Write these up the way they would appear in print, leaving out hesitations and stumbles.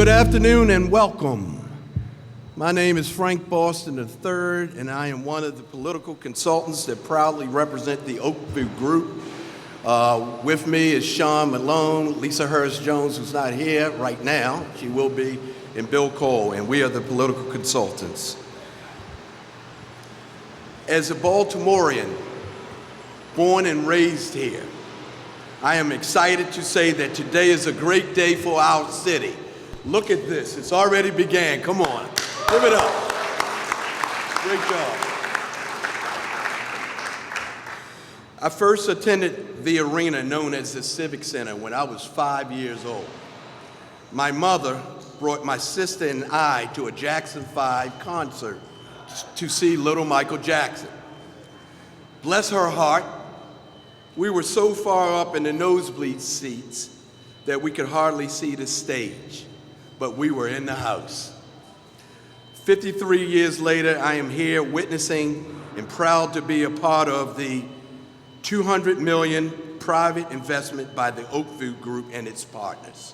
Good afternoon and welcome. My name is Frank Boston III, and I am one of the political consultants that proudly represent the Oakview Group. With me is Sean Malone, Lisa Hurst-Jones, who's not here right now. She will be, and Bill Cole, and we are the political consultants. As a Baltimorean, born and raised here, I am excited to say that today is a great day for our city. Look at this, it's already began. Come on, give it up. Great job. I first attended the arena known as the Civic Center when I was 5 years old. My mother brought my sister and I to a Jackson 5 concert to see little Michael Jackson. Bless her heart, we were so far up in the nosebleed seats that we could hardly see the stage, but we were in the house. 53 years later, I am here witnessing and proud to be a part of the $200 million private investment by the Oakview Group and its partners.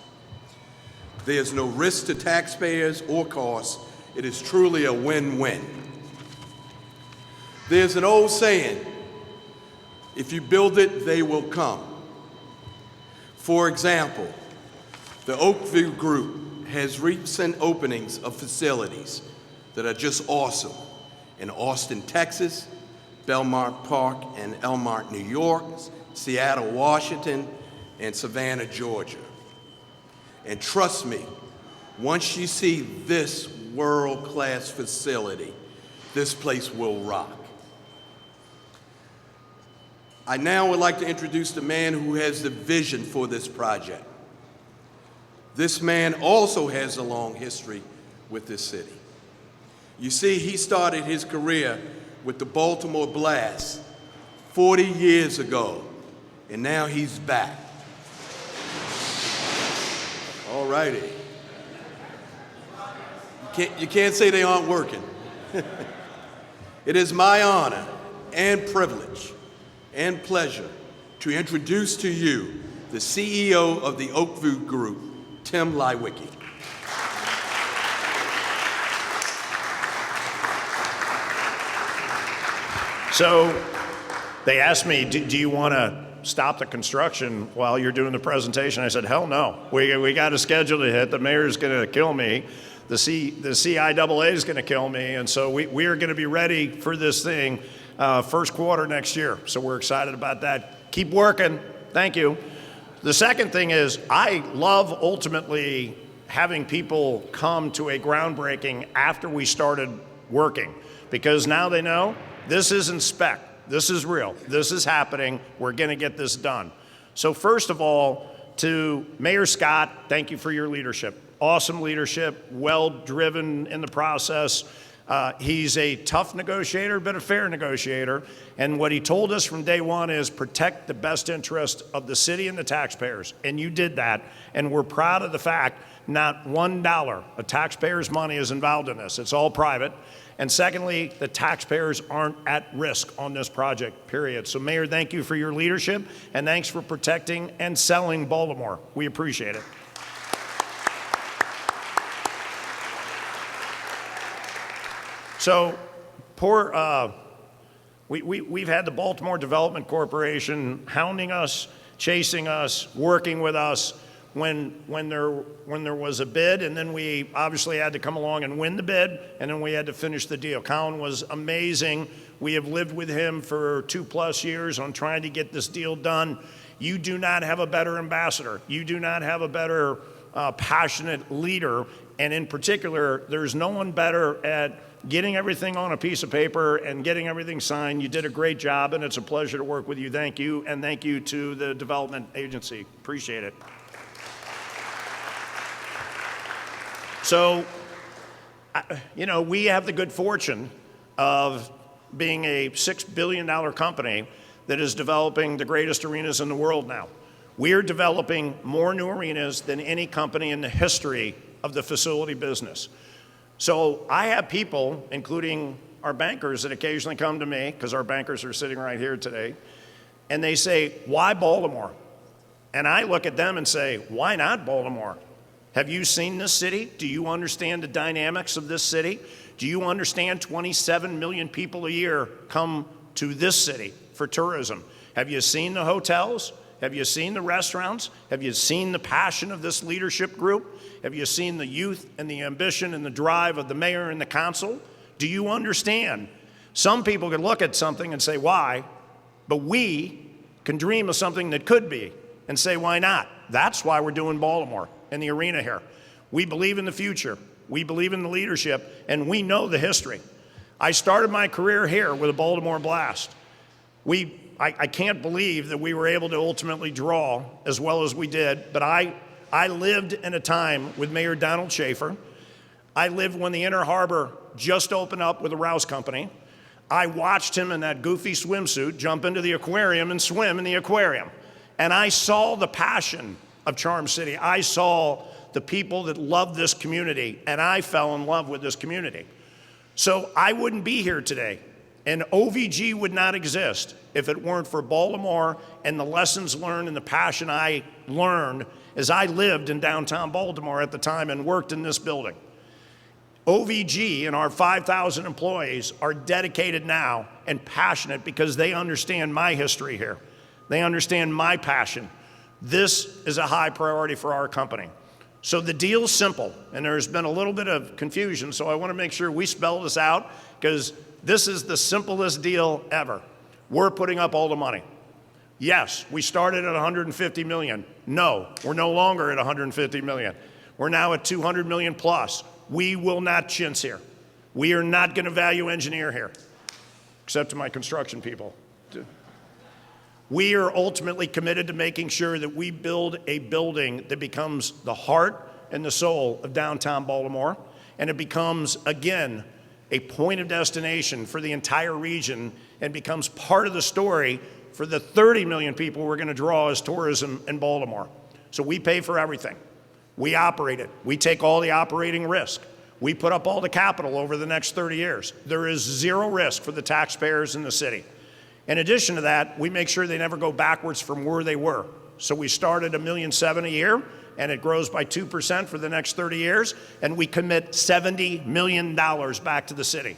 There's no risk to taxpayers or costs. It is truly a win-win. There's an old saying, if you build it, they will come. For example, the Oakview Group has recent openings of facilities that are just awesome in Austin, Texas, Belmont Park and Elmont, New York, Seattle, Washington, and Savannah, Georgia. And trust me, once you see this world-class facility, this place will rock. I now would like to introduce the man who has the vision for this project. This man also has a long history with this city. You see, he started his career with the Baltimore Blast 40 years ago, and now he's back. All righty. You can't say they aren't working. It is my honor and privilege and pleasure to introduce to you the CEO of the Oakview Group, Tim Leiweke. So they asked me, do you want to stop the construction while you're doing the presentation? I said, hell no. We got a schedule to hit. The mayor's going to kill me. The CIAA is going to kill me. And so we are going to be ready for this thing first quarter next year. So we're excited about that. Keep working. Thank you. The second thing is I love ultimately having people come to a groundbreaking after we started working, because now they know this isn't spec. This is real. This is happening. We're going to get this done. So first of all, to Mayor Scott, thank you for your leadership. Awesome leadership, well-driven in the process. He's a tough negotiator, but a fair negotiator. And what he told us from day one is protect the best interest of the city and the taxpayers. And you did that. And we're proud of the fact not $1 of taxpayers' money is involved in this. It's all private. And secondly, the taxpayers aren't at risk on this project, period. So Mayor, thank you for your leadership, and thanks for protecting and selling Baltimore. We appreciate it. So we've had the Baltimore Development Corporation hounding us, chasing us, working with us when there was a bid, and then we obviously had to come along and win the bid, and then we had to finish the deal. Colin was amazing. We have lived with him for 2+ years on trying to get this deal done. You do not have a better ambassador. You do not have a better passionate leader, and in particular, there's no one better at getting everything on a piece of paper and getting everything signed. You did a great job, and it's a pleasure to work with you. Thank you, and thank you to the development agency. Appreciate it. So, we have the good fortune of being a $6 billion company that is developing the greatest arenas in the world now. We are developing more new arenas than any company in the history of the facility business. So I have people, including our bankers, that occasionally come to me, because our bankers are sitting right here today, and they say, why Baltimore? And I look at them and say, why not Baltimore? Have you seen this city? Do you understand the dynamics of this city? Do you understand 27 million people a year come to this city for tourism? Have you seen the hotels? Have you seen the restaurants? Have you seen the passion of this leadership group? Have you seen the youth and the ambition and the drive of the mayor and the council? Do you understand? Some people can look at something and say, why? But we can dream of something that could be and say, why not? That's why we're doing Baltimore and the arena here. We believe in the future. We believe in the leadership, and we know the history. I started my career here with a Baltimore Blast. I can't believe that we were able to ultimately draw as well as we did, but I lived in a time with Mayor Donald Schaefer. I lived when the Inner Harbor just opened up with the Rouse Company. I watched him in that goofy swimsuit jump into the aquarium and swim in the aquarium. And I saw the passion of Charm City. I saw the people that love this community, and I fell in love with this community. So I wouldn't be here today, and OVG would not exist if it weren't for Baltimore and the lessons learned and the passion I learned as I lived in downtown Baltimore at the time and worked in this building. OVG and our 5,000 employees are dedicated now and passionate because they understand my history here. They understand my passion. This is a high priority for our company. So the deal's simple, and there's been a little bit of confusion, so I want to make sure we spell this out because this is the simplest deal ever. We're putting up all the money. Yes, we started at 150 million. No, we're no longer at 150 million. We're now at 200 million plus. We will not chintz here. We are not going to value engineer here, except to my construction people. We are ultimately committed to making sure that we build a building that becomes the heart and the soul of downtown Baltimore, and it becomes, again, a point of destination for the entire region and becomes part of the story for the 30 million people we're going to draw as tourism in Baltimore. So we pay for everything. We operate it. We take all the operating risk. We put up all the capital over the next 30 years. There is zero risk for the taxpayers in the city. In addition to that, we make sure they never go backwards from where they were. So we started $1.7 million a year, and it grows by 2% for the next 30 years, and we commit $70 million back to the city.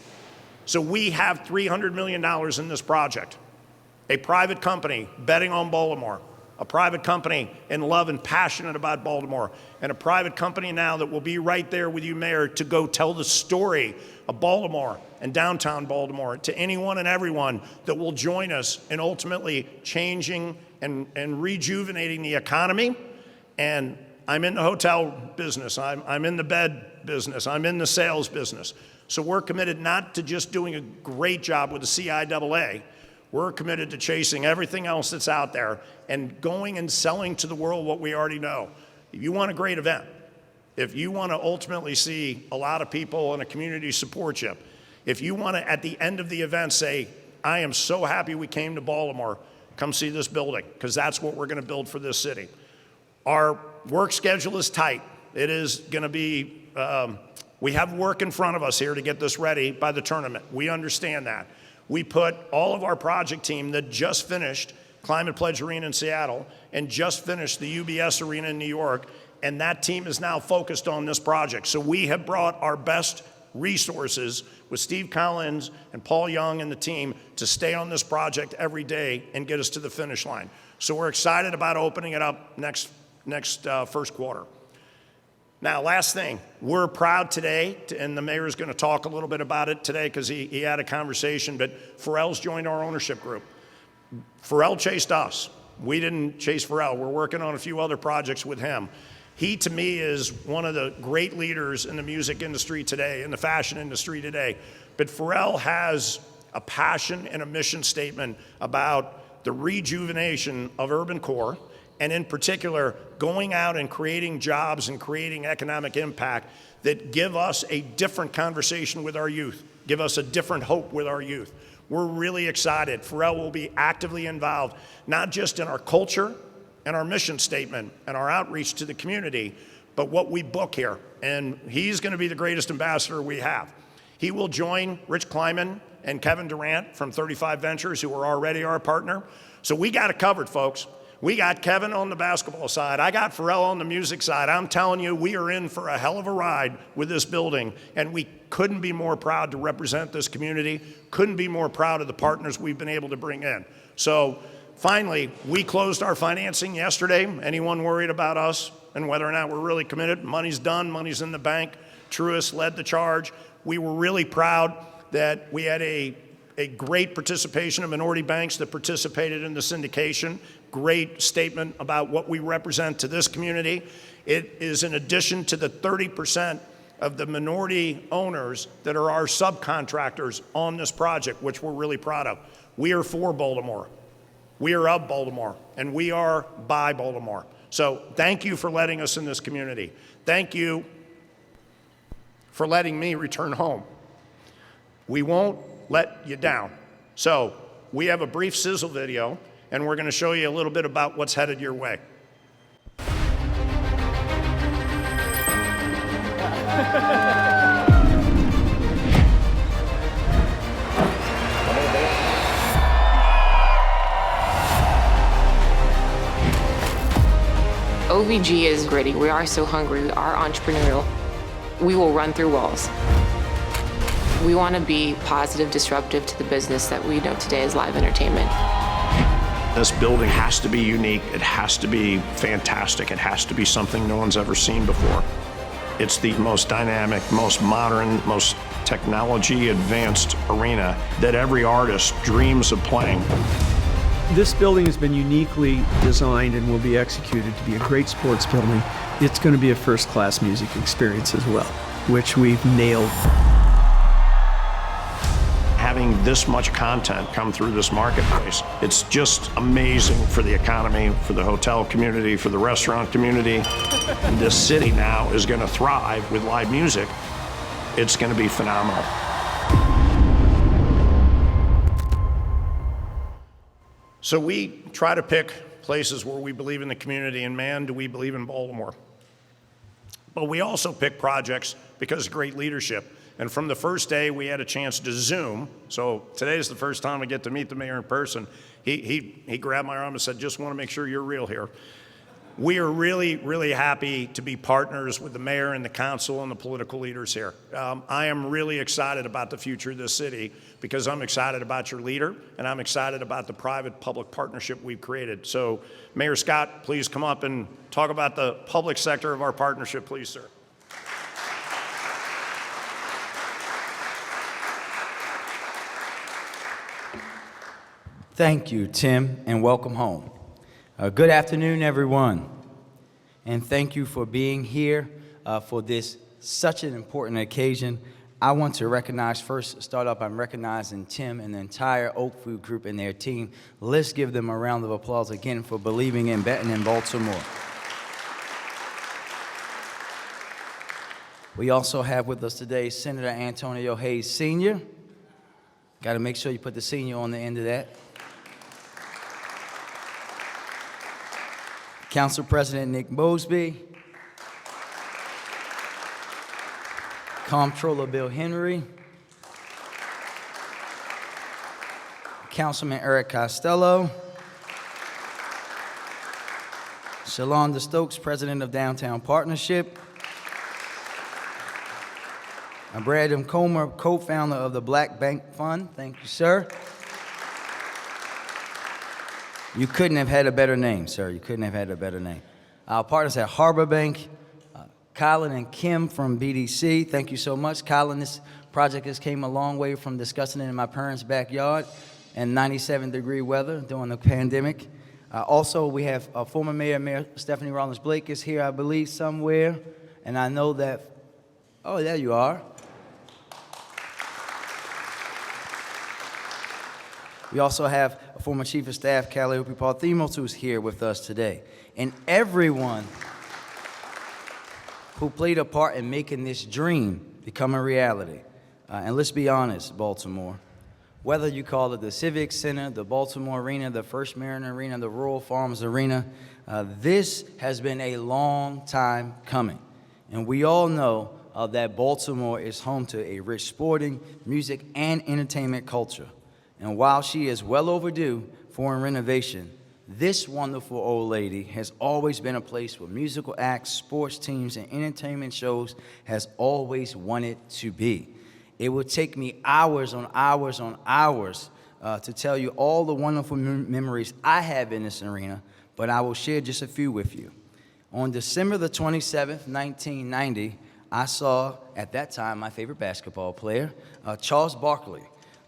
So we have $300 million in this project. A private company betting on Baltimore, a private company in love and passionate about Baltimore, and a private company now that will be right there with you, Mayor, to go tell the story of Baltimore and downtown Baltimore to anyone and everyone that will join us in ultimately changing and rejuvenating the economy. And I'm in the hotel business, I'm in the bed business, I'm in the sales business. So we're committed not to just doing a great job with the CIAA, we're committed to chasing everything else that's out there and going and selling to the world what we already know. If you want a great event, if you want to ultimately see a lot of people in a community support you, if you want to, at the end of the event, say, I am so happy we came to Baltimore, come see this building, because that's what we're going to build for this city. Our work schedule is tight. It is going to be, we have work in front of us here to get this ready by the tournament. We understand that. We put all of our project team that just finished Climate Pledge Arena in Seattle and just finished the UBS Arena in New York, and that team is now focused on this project. So we have brought our best resources with Steve Collins and Paul Young and the team to stay on this project every day and get us to the finish line. So we're excited about opening it up next first quarter. Now, last thing, we're proud today, and the mayor is going to talk a little bit about it today because he had a conversation, but Pharrell's joined our ownership group. Pharrell chased us. We didn't chase Pharrell. We're working on a few other projects with him. He, to me, is one of the great leaders in the music industry today, in the fashion industry today. But Pharrell has a passion and a mission statement about the rejuvenation of urban core, and in particular, going out and creating jobs and creating economic impact that give us a different conversation with our youth, give us a different hope with our youth. We're really excited. Pharrell will be actively involved, not just in our culture and our mission statement and our outreach to the community, but what we book here. And he's going to be the greatest ambassador we have. He will join Rich Kleiman and Kevin Durant from 35 Ventures, who are already our partner. So we got it covered, folks. We got Kevin on the basketball side. I got Pharrell on the music side. I'm telling you, we are in for a hell of a ride with this building, and we couldn't be more proud to represent this community, couldn't be more proud of the partners we've been able to bring in. So finally, we closed our financing yesterday. Anyone worried about us and whether or not we're really committed? Money's done, money's in the bank. Truist led the charge. We were really proud that we had a great participation of minority banks that participated in the syndication. Great statement about what we represent to this community. It is in addition to the 30% of the minority owners that are our subcontractors on this project, which we're really proud of. We are for Baltimore. We are of Baltimore, and we are by Baltimore. So thank you for letting us in this community. Thank you for letting me return home. We won't let you down. So we have a brief sizzle video, and we're going to show you a little bit about what's headed your way. OVG is gritty. We are so hungry. We are entrepreneurial. We will run through walls. We want to be positive, disruptive to the business that we know today as live entertainment. This building has to be unique. It has to be fantastic. It has to be something no one's ever seen before. It's the most dynamic, most modern, most technology advanced arena that every artist dreams of playing. This building has been uniquely designed and will be executed to be a great sports building. It's going to be a first-class music experience as well, which we've nailed. Having this much content come through this marketplace, it's just amazing for the economy, for the hotel community, for the restaurant community. And this city now is going to thrive with live music. It's going to be phenomenal. So we try to pick places where we believe in the community, and man, do we believe in Baltimore. But we also pick projects because of great leadership. And from the first day, we had a chance to Zoom. So today is the first time I get to meet the mayor in person. He grabbed my arm and said, just want to make sure you're real here. We are really, really happy to be partners with the mayor and the council and the political leaders here. I am really excited about the future of this city because I'm excited about your leader and I'm excited about the private-public partnership we've created. So Mayor Scott, please come up and talk about the public sector of our partnership, please, sir. Thank you, Tim, and welcome home. Good afternoon, everyone, and thank you for being here for this such an important occasion. I want to start off by recognizing Tim and the entire Oak Food Group and their team. Let's give them a round of applause again for believing in betting in Baltimore. We also have with us today Senator Antonio Hayes Sr. Got to make sure you put the senior on the end of that. Council President Nick Mosby, Comptroller Bill Henry, Councilman Eric Costello, Shalonda Stokes, President of Downtown Partnership, Brandon Comer, co-founder of the Black Bank Fund. Thank you, sir. You couldn't have had a better name, sir. You couldn't have had a better name. Our partners at Harbor Bank, Colin and Kim from BDC. Thank you so much. Colin, this project has came a long way from discussing it in my parents' backyard in 97-degree weather during the pandemic. Also, we have former Mayor Stephanie Rollins Blake is here, I believe, somewhere. And I know that, oh, there you are. We also have a former Chief of Staff, Calliope Parthemos, who's here with us today. And everyone who played a part in making this dream become a reality. And let's be honest, Baltimore, whether you call it the Civic Center, the Baltimore Arena, the First Mariner Arena, the Royal Farms Arena, this has been a long time coming. And we all know that Baltimore is home to a rich sporting, music, and entertainment culture. And while she is well overdue for a renovation, This wonderful old lady has always been a place where musical acts, sports teams, and entertainment shows has always wanted to be. It would take me hours on hours on hours to tell you all the wonderful memories I have in this arena, but I will share just a few with you. On December the 27th, 1990, I saw, at that time, my favorite basketball player, Charles Barkley,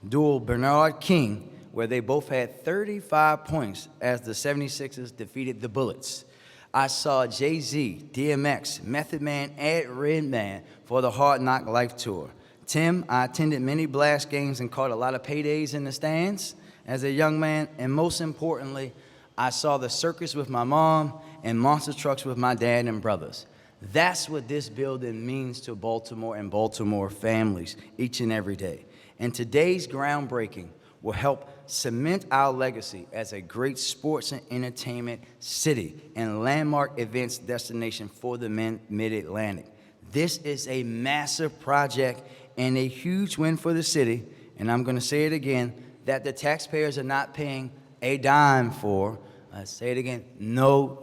duel Bernard King, where they both had 35 points as the 76ers defeated the Bullets. I saw Jay-Z, DMX, Method Man, and Redman for the Hard Knock Life Tour. Tim, I attended many Blast games and caught a lot of paydays in the stands as a young man, and most importantly, I saw the circus with my mom and monster trucks with my dad and brothers. That's what this building means to Baltimore and Baltimore families each and every day. And today's groundbreaking will help cement our legacy as a great sports and entertainment city and landmark events destination for the Mid-Atlantic. This is a massive project and a huge win for the city, and I'm going to say it again, that the taxpayers are not paying a dime for. Say it again,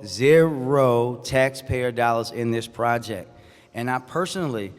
zero taxpayer dollars in this project. And I personally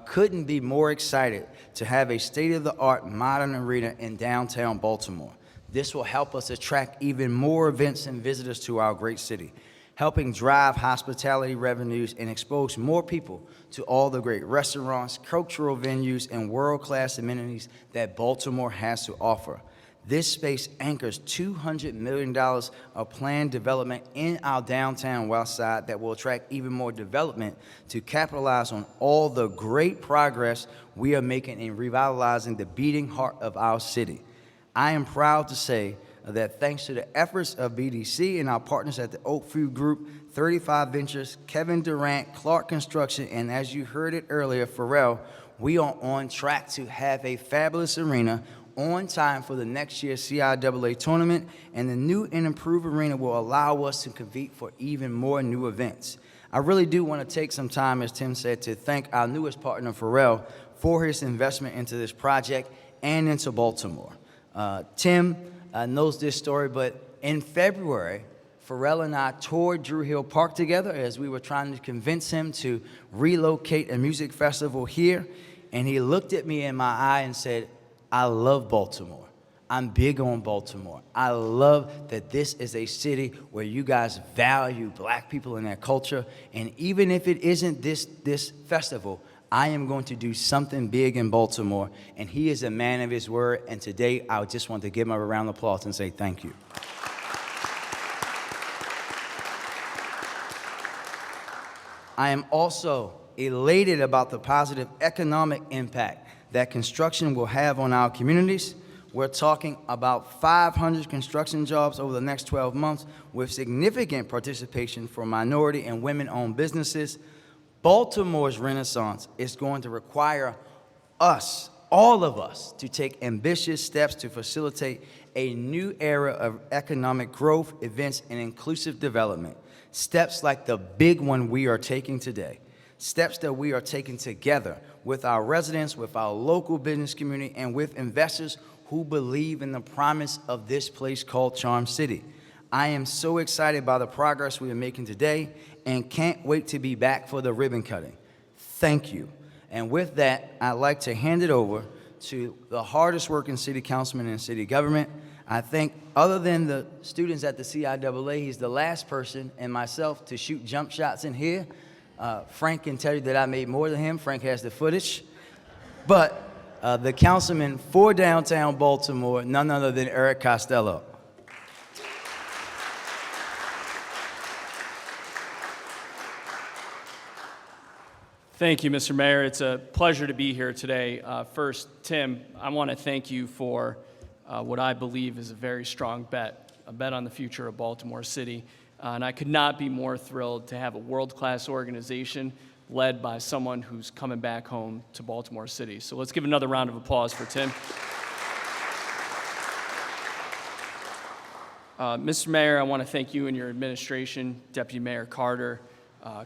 couldn't be more excited to have a state-of-the-art modern arena in downtown Baltimore. This will help us attract even more events and visitors to our great city, helping drive hospitality revenues and expose more people to all the great restaurants, cultural venues, and world-class amenities that Baltimore has to offer. This space anchors $200 million of planned development in our downtown west side that will attract even more development to capitalize on all the great progress we are making in revitalizing the beating heart of our city. I am proud to say that thanks to the efforts of BDC and our partners at the Oakview Group, 35 Ventures, Kevin Durant, Clark Construction, and as you heard it earlier, Pharrell, we are on track to have a fabulous arena on time for the next year's CIAA tournament, and the new and improved arena will allow us to compete for even more new events. I really do want to take some time, as Tim said, to thank our newest partner, Pharrell, for his investment into this project and into Baltimore. Tim knows this story, but in February, Pharrell and I toured Drew Hill Park together as we were trying to convince him to relocate a music festival here, and he looked at me in my eye and said, I love Baltimore. I'm big on Baltimore. I love that this is a city where you guys value black people and their culture. And even if it isn't this festival, I am going to do something big in Baltimore. And he is a man of his word. And today, I just want to give him a round of applause and say thank you. I am also elated about the positive economic impact that construction will have on our communities. We're talking about 500 construction jobs over the next 12 months with significant participation for minority and women-owned businesses. Baltimore's renaissance is going to require us, all of us, to take ambitious steps to facilitate a new era of economic growth, events, and inclusive development. Steps like the big one we are taking today. Steps that we are taking together with our residents, with our local business community, and with investors who believe in the promise of this place called Charm City. I am so excited by the progress we are making today and can't wait to be back for the ribbon cutting. Thank you. And with that, I'd like to hand it over to the hardest working city councilman in city government. I think other than the students at the CIAA, he's the last person and myself to shoot jump shots in here. Frank can tell you that I made more than him. Frank has the footage. But the councilman for downtown Baltimore, none other than Eric Costello. Thank you, Mr. Mayor. It's a pleasure to be here today. First, Tim, I want to thank you for what I believe is a very strong bet, a bet on the future of Baltimore City. And I could not be more thrilled to have a world-class organization led by someone who's coming back home to Baltimore City. So let's give another round of applause for Tim. Mr. Mayor, I want to thank you and your administration, Deputy Mayor Carter,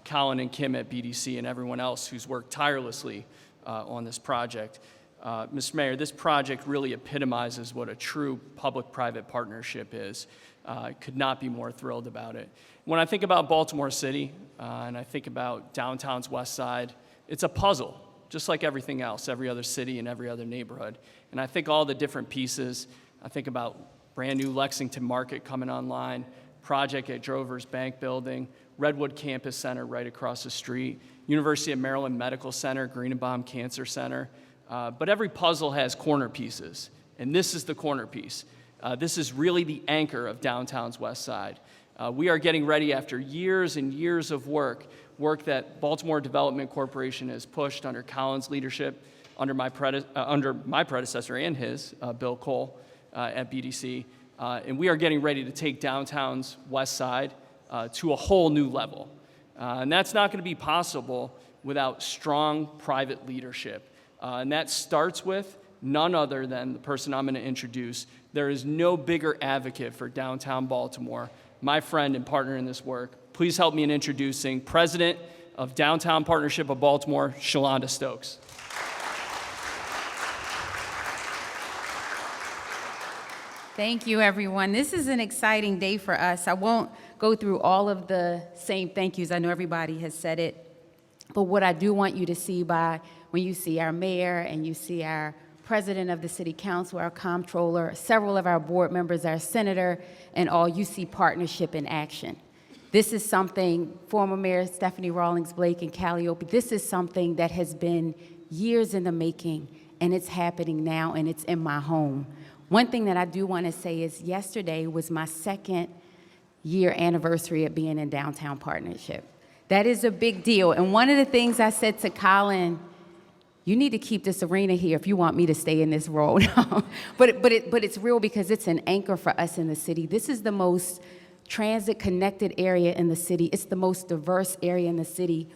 Colin and Kim at BDC, and everyone else who's worked tirelessly on this project. Mr. Mayor, this project really epitomizes what a true public-private partnership is. Could not be more thrilled about it. When I think about Baltimore City and I think about downtown's west side, it's a puzzle, just like everything else, every other city and every other neighborhood. And I think all the different pieces, I think about brand new Lexington Market coming online, project at Drover's Bank Building, Redwood Campus Center right across the street, University of Maryland Medical Center, Greenebaum Cancer Center. But every puzzle has corner pieces, and this is the corner piece. This is really the anchor of downtown's west side. We are getting ready after years and years of work that Baltimore Development Corporation has pushed under Colin's leadership, under my predecessor and his, Bill Cole, at BDC. And we are getting ready to take downtown's west side to a whole new level. And that's not going to be possible without strong private leadership. And that starts with none other than the person I'm going to introduce. There is no bigger advocate for downtown Baltimore, my friend and partner in this work. Please help me in introducing President of Downtown Partnership of Baltimore, Shalonda Stokes. Thank you, everyone. This is an exciting day for us. I won't go through all of the same thank yous. I know everybody has said it. But what I do want you to see when you see our mayor and you see our president of the city council, our comptroller, several of our board members, our senator, and all, you see partnership in action. This is something, former Mayor Stephanie Rawlings Blake and Calliope, this is something that has been years in the making, and it's happening now, and it's in my home. One thing that I do want to say is yesterday was my second year anniversary of being in Downtown Partnership. That is a big deal. And one of the things I said to Colin, you need to keep this arena here if you want me to stay in this role. but it's real because it's an anchor for us in the city. This is the most transit-connected area in the city. It's the most diverse area in the city.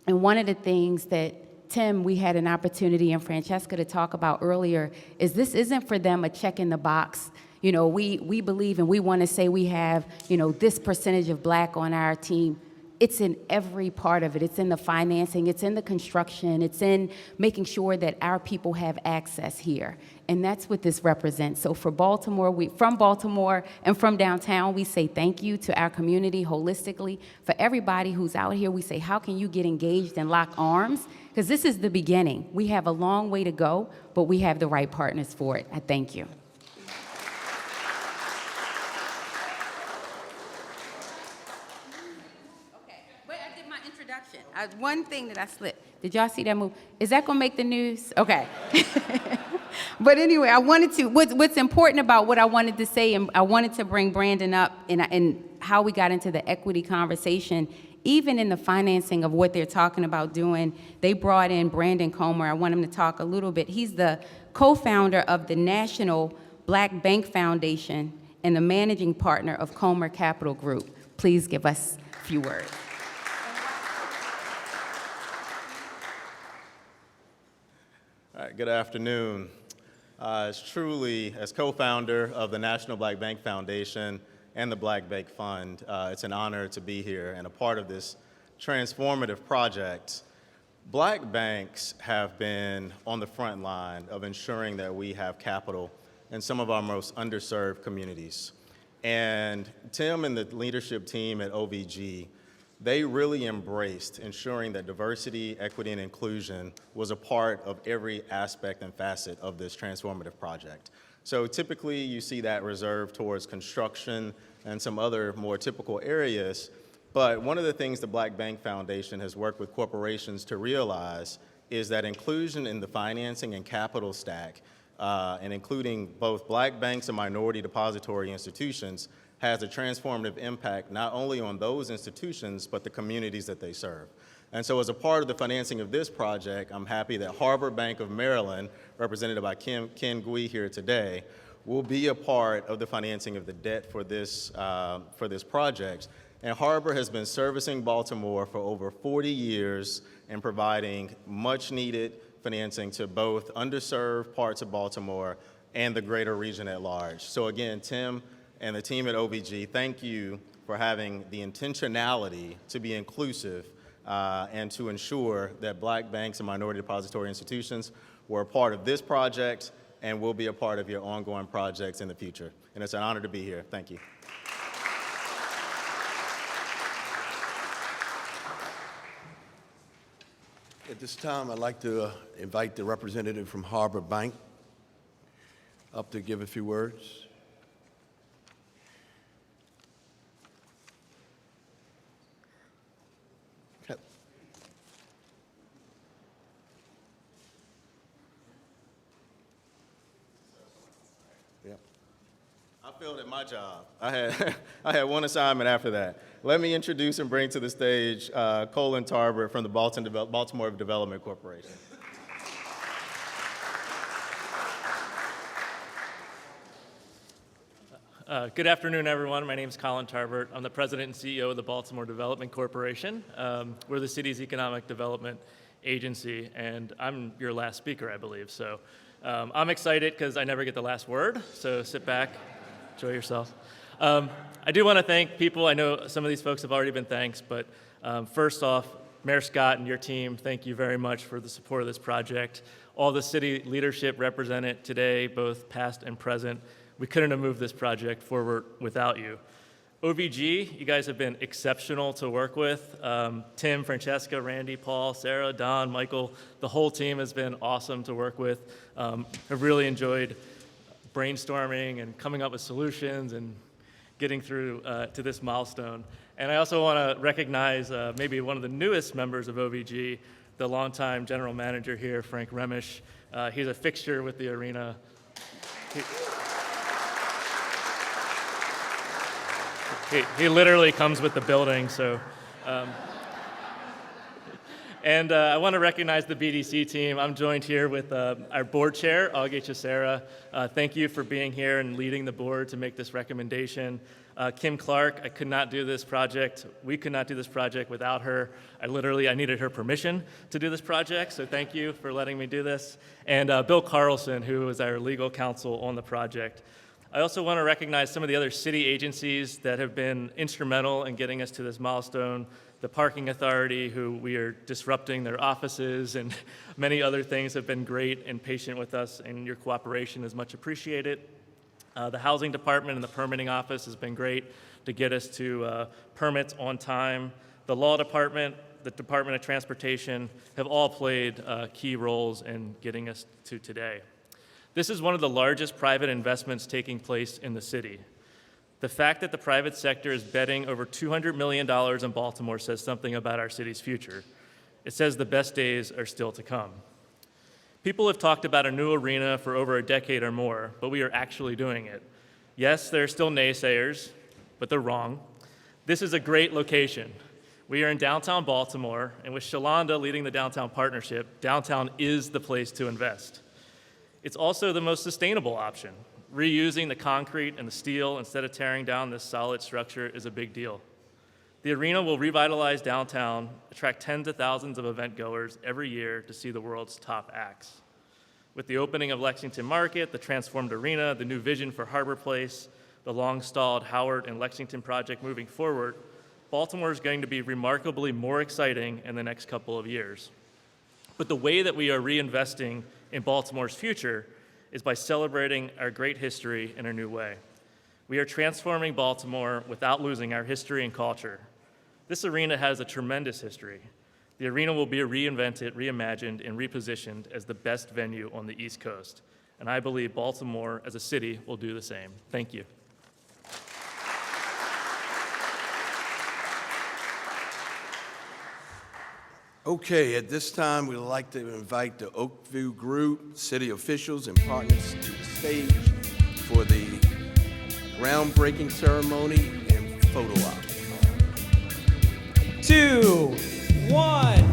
And one of the things that Tim, we had an opportunity, and Francesca to talk about earlier, is this isn't for them a check in the box. You know, we believe and we want to say we have, this percentage of black on our team. It's in every part of it. It's in the financing, it's in the construction, it's in making sure that our people have access here. And that's what this represents. So for Baltimore, from Baltimore and from downtown, we say thank you to our community holistically. For everybody who's out here, we say, how can you get engaged and lock arms? Because this is the beginning. We have a long way to go, but we have the right partners for it. I thank you. One thing that I slipped. Did y'all see that move? Is that gonna make the news? Okay. But anyway, I wanted to, what's important about what I wanted to say, and I wanted to bring Brandon up and how we got into the equity conversation, even in the financing of what they're talking about doing. They brought in Brandon Comer. I want him to talk a little bit. He's the co-founder of the National Black Bank Foundation and the managing partner of Comer Capital Group. Please give us a few words. All right, good afternoon. It's truly, as co-founder of the National Black Bank Foundation and the Black Bank Fund, it's an honor to be here and a part of this transformative project. Black banks have been on the front line of ensuring that we have capital in some of our most underserved communities. And Tim and the leadership team at OVG, they really embraced ensuring that diversity, equity, and inclusion was a part of every aspect and facet of this transformative project. So typically you see that reserved towards construction and some other more typical areas, but one of the things the Black Bank Foundation has worked with corporations to realize is that inclusion in the financing and capital stack, and including both black banks and minority depository institutions, has a transformative impact not only on those institutions, but the communities that they serve. And so as a part of the financing of this project, I'm happy that Harbor Bank of Maryland, represented by Ken Gui here today, will be a part of the financing of the debt for this project. And Harbor has been servicing Baltimore for over 40 years and providing much needed financing to both underserved parts of Baltimore and the greater region at large. So again, Tim and the team at OVG, thank you for having the intentionality to be inclusive and to ensure that black banks and minority depository institutions were a part of this project and will be a part of your ongoing projects in the future. And it's an honor to be here. Thank you. At this time, I'd like to invite the representative from Harbor Bank up to give a few words. Okay. Yeah. I failed at my job. I had one assignment after that. Let me introduce and bring to the stage Colin Tarbert from the Baltimore Development Corporation. Good afternoon, everyone. My name is Colin Tarbert. I'm the president and CEO of the Baltimore Development Corporation. We're the city's economic development agency, and I'm your last speaker, I believe. So I'm excited because I never get the last word, so sit back, enjoy yourself. I do want to thank people. I know some of these folks have already been thanked, but first off, Mayor Scott and your team, thank you very much for the support of this project. All the city leadership represented today, both past and present. We couldn't have moved this project forward without you. OVG, you guys have been exceptional to work with. Tim, Francesca, Randy, Paul, Sarah, Don, Michael, the whole team has been awesome to work with. I've really enjoyed brainstorming and coming up with solutions and getting through to this milestone. And I also want to recognize maybe one of the newest members of OVG, the longtime general manager here, Frank Remish. He's a fixture with the arena. He literally comes with the building, so. And I want to recognize the BDC team. I'm joined here with our board chair, Augie Chesera. Thank you for being here and leading the board to make this recommendation. Kim Clark, I could not do this project. We could not do this project without her. I needed her permission to do this project, so thank you for letting me do this. And Bill Carlson, who is our legal counsel on the project. I also want to recognize some of the other city agencies that have been instrumental in getting us to this milestone. The Parking Authority, who we are disrupting their offices, and many other things have been great and patient with us, and your cooperation is much appreciated. The Housing Department and the Permitting Office has been great to get us to permits on time. The Law Department, the Department of Transportation have all played key roles in getting us to today. This is one of the largest private investments taking place in the city. The fact that the private sector is betting over $200 million in Baltimore says something about our city's future. It says the best days are still to come. People have talked about a new arena for over a decade or more, but we are actually doing it. Yes, there are still naysayers, but they're wrong. This is a great location. We are in downtown Baltimore, and with Shalonda leading the downtown partnership, downtown is the place to invest. It's also the most sustainable option. Reusing the concrete and the steel instead of tearing down this solid structure is a big deal. The arena will revitalize downtown, attract tens of thousands of event goers every year to see the world's top acts. With the opening of Lexington Market, the transformed arena, the new vision for Harbor Place, the long-stalled Howard and Lexington project moving forward, Baltimore is going to be remarkably more exciting in the next couple of years. But the way that we are reinvesting in Baltimore's future is by celebrating our great history in a new way. We are transforming Baltimore without losing our history and culture. This arena has a tremendous history. The arena will be reinvented, reimagined, and repositioned as the best venue on the East Coast. And I believe Baltimore as a city will do the same. Thank you. Okay, at this time, we'd like to invite the Oakview Group, city officials, and partners to the stage for the groundbreaking ceremony and photo op. 2, 1.